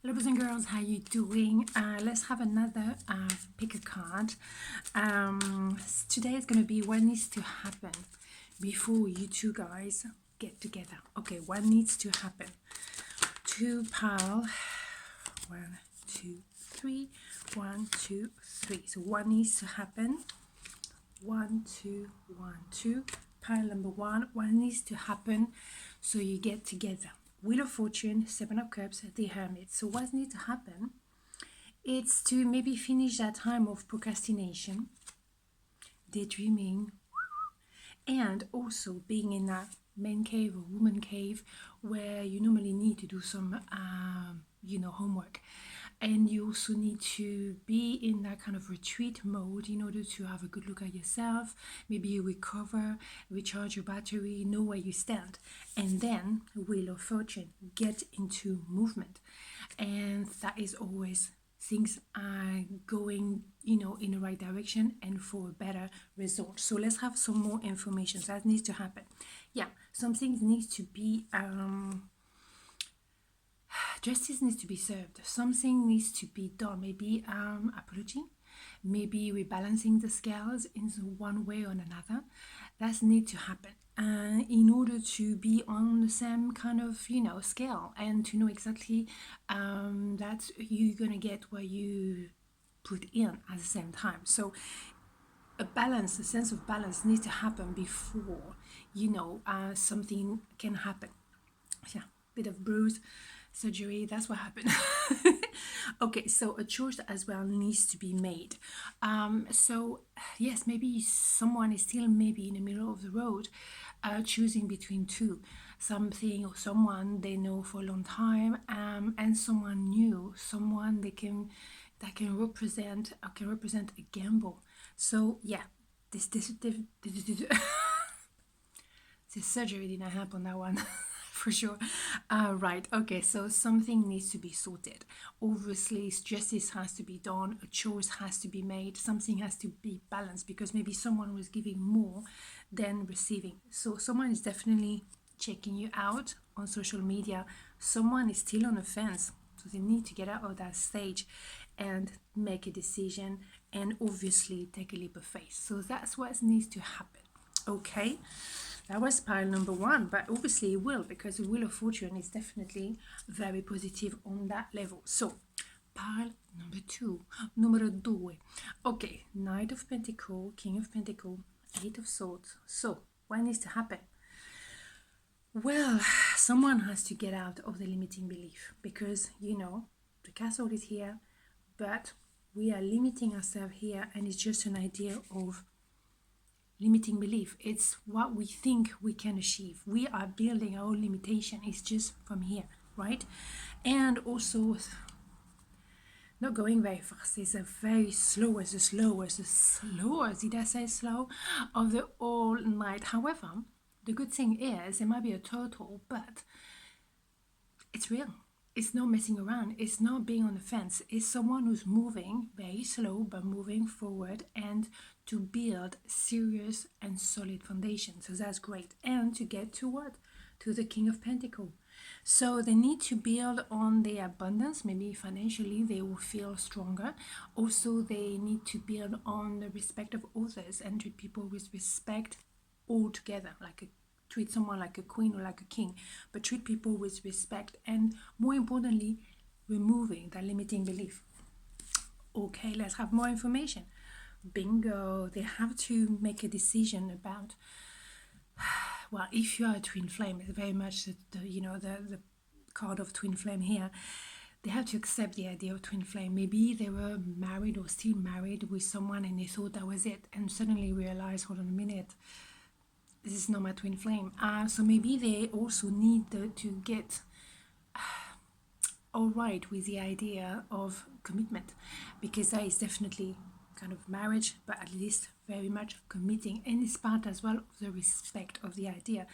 Hello boys and girls, how you doing? Let's have another pick a card. Today is going to be what needs to happen before you two guys get together. Okay, what needs to happen? Two pile, 1, 2, 3, 1, 2, 3. So what needs to happen? 1, 2, 1, 2. Pile number 1, what needs to happen so you get together? Wheel of Fortune, 7 of Cups, the Hermit. So what needs to happen? It's to maybe finish that time of procrastination, daydreaming, and also being in that man cave or woman cave where you normally need to do some, homework. And you also need to be in that kind of retreat mode in order to have a good look at yourself, maybe you recover, recharge your battery, know where you stand. And then, Wheel of Fortune, get into movement. And that is always things are going, in the right direction and for a better result. So let's have some more information. So that needs to happen. Yeah, some things needs to be justice needs to be served. Something needs to be done. Maybe apology, maybe rebalancing the scales in one way or another. That needs to happen in order to be on the same kind of scale and to know exactly that you're gonna get what you put in at the same time. So a sense of balance needs to happen before something can happen. Yeah, bit of bruise surgery, that's what happened. Okay, so a choice as well needs to be made. So yes, maybe someone is still maybe in the middle of the road, choosing between two, something or someone they know for a long time, and someone new, someone that can represent a gamble. So yeah, this surgery didn't happen, that one. For sure. Right, okay, so something needs to be sorted. Obviously, justice has to be done, a choice has to be made, something has to be balanced because maybe someone was giving more than receiving. So someone is definitely checking you out on social media, someone is still on the fence, so they need to get out of that stage and make a decision and obviously take a leap of faith. So that's what needs to happen. Okay, that was pile number 1, but obviously it will, because the Wheel of Fortune is definitely very positive on that level. So pile number 2, numero 2. Okay, Knight of Pentacle, King of Pentacle, 8 of Swords. So what needs to happen? Well, someone has to get out of the limiting belief because the castle is here, but we are limiting ourselves here, and it's just an idea of limiting belief. It's what we think we can achieve. We are building our own limitation. It's just from here, right? And also not going very fast. It's a very slowest, did I say slow, of the all night. However, the good thing is it might be a turtle, but it's real. It's not messing around. It's not being on the fence. It's someone who's moving very slow, but moving forward and to build serious and solid foundation. So that's great. And to get to what? To the King of Pentacles. So they need to build on their abundance. Maybe financially they will feel stronger. Also, they need to build on the respect of others and treat people with respect altogether, treat someone like a queen or like a king, but treat people with respect, and more importantly, removing that limiting belief. Okay, let's have more information. Bingo, they have to make a decision about, well, if you are a twin flame, it's very much the card of twin flame here. They have to accept the idea of twin flame. Maybe they were married or still married with someone and they thought that was it, and suddenly realize, hold on a minute, this is not my twin flame. So maybe they also need to get all right with the idea of commitment, because that is definitely kind of marriage, but at least very much committing, and it's part as well of the respect of the idea.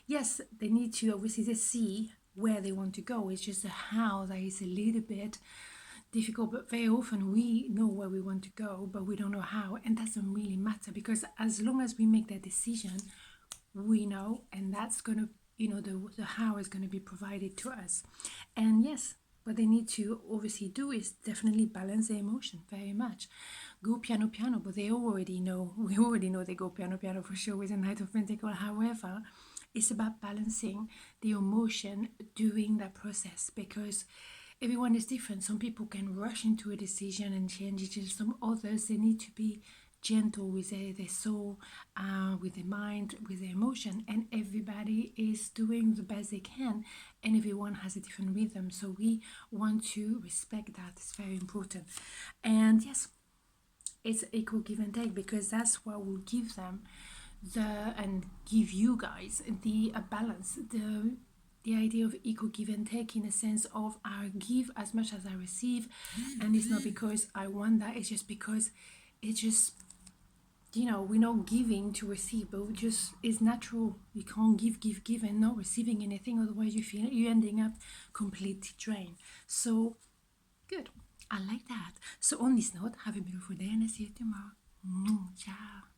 Yes, they need to obviously see where they want to go. It's just the how that is a little bit difficult, but very often we know where we want to go, but we don't know how, and that doesn't really matter, because as long as we make that decision, we know, and that's gonna the how is going to be provided to us. And yes, what they need to obviously do is definitely balance their emotion very much. Go piano piano, but they already know, we already know they go piano piano for sure with the Knight of Pentacles. However, it's about balancing the emotion during that process, because everyone is different. Some people can rush into a decision and change it. Some others, they need to be gentle with their soul, with their mind, with their emotion, and everybody is doing the best they can, and everyone has a different rhythm, so we want to respect that. It's very important. And yes, it's equal give and take, because that's what will give them and give you guys the balance, the idea of equal give and take, in a sense of I give as much as I receive, and it's not because I want that, it's just because it's just, we're not giving to receive, but just is natural. You can't give and not receiving anything, otherwise you're ending up completely drained. So good, I like that. So on this note, have a beautiful day, and I see you tomorrow. Ciao.